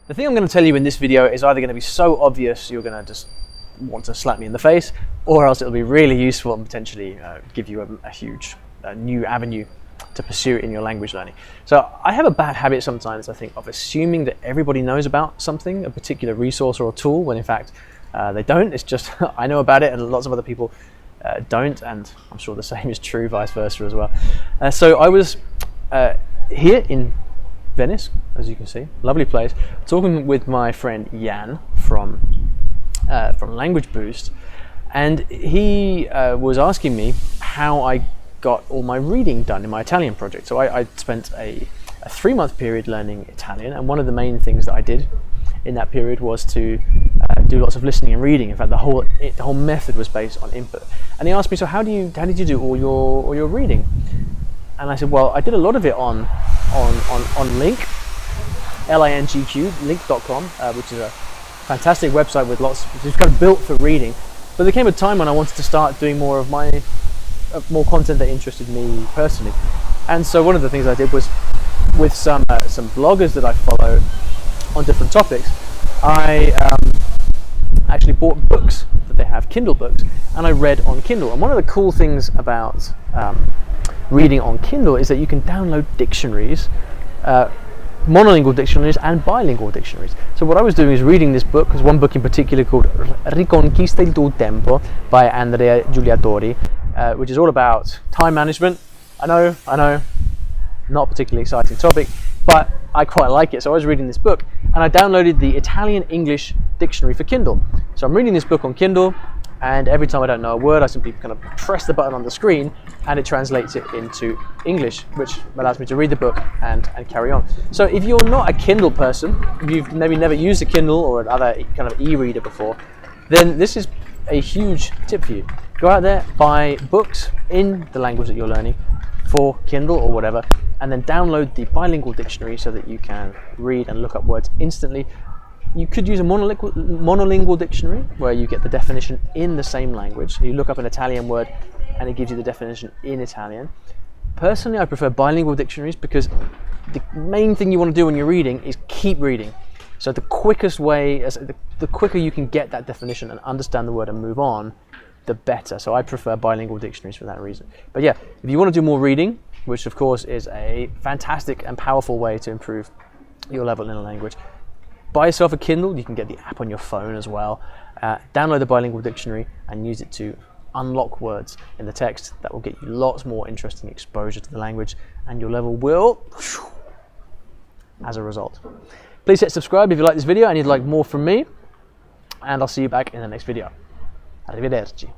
The thing I'm going to tell you in this video is either going to be so obvious you're going to just want to slap me in the face, or else it'll be really useful and potentially give you a huge new avenue to pursue in your language learning. So I have a bad habit sometimes, I think, of assuming that everybody knows about something, a particular resource or a tool, when in fact they don't. It's just I know about it and lots of other people don't, and I'm sure the same is true vice versa as well. So I was here in Venice, as you can see, lovely place, talking with my friend Jan from Language Boost, and he was asking me how I got all my reading done in my Italian project. So I spent a 3-month period learning Italian, and one of the main things that I did in that period was to do lots of listening and reading. In fact, the whole method was based on input. And he asked me, so how did you do all your reading? And I said, well, I did a lot of it on Link, L-I-N-G-Q, link.com, which is a fantastic website with it's kind of built for reading. But there came a time when I wanted to start doing more of more content that interested me personally. And so one of the things I did was, with some bloggers that I follow on different topics, I actually bought books that they have, Kindle books, and I read on Kindle. And one of the cool things about reading on Kindle is that you can download dictionaries, monolingual dictionaries and bilingual dictionaries. So what I was doing is reading this book. There's one book in particular called Riconquista il tuo tempo by Andrea Giuliatori, which is all about time management. I know, not a particularly exciting topic, but I quite like it. So I was reading this book and I downloaded the Italian-English dictionary for Kindle. So I'm reading this book on Kindle, and every time I don't know a word, I simply kind of press the button on the screen and it translates it into English, which allows me to read the book and carry on. So if you're not a Kindle person, if you've maybe never used a Kindle or another kind of e-reader before, then this is a huge tip for you. Go out there, buy books in the language that you're learning for Kindle or whatever, and then download the bilingual dictionary so that you can read and look up words instantly. You could use a monolingual dictionary where you get the definition in the same language. You look up an Italian word and it gives you the definition in Italian. Personally, I prefer bilingual dictionaries because the main thing you want to do when you're reading is keep reading. So the quickest way, the quicker you can get that definition and understand the word and move on, the better. So I prefer bilingual dictionaries for that reason. But yeah, if you want to do more reading, which of course is a fantastic and powerful way to improve your level in a language, buy yourself a Kindle. You can get the app on your phone as well. Download the bilingual dictionary and use it to unlock words in the text. That will get you lots more interesting exposure to the language, and your level will as a result. Please hit subscribe if you like this video and you'd like more from me, and I'll see you back in the next video. Arrivederci.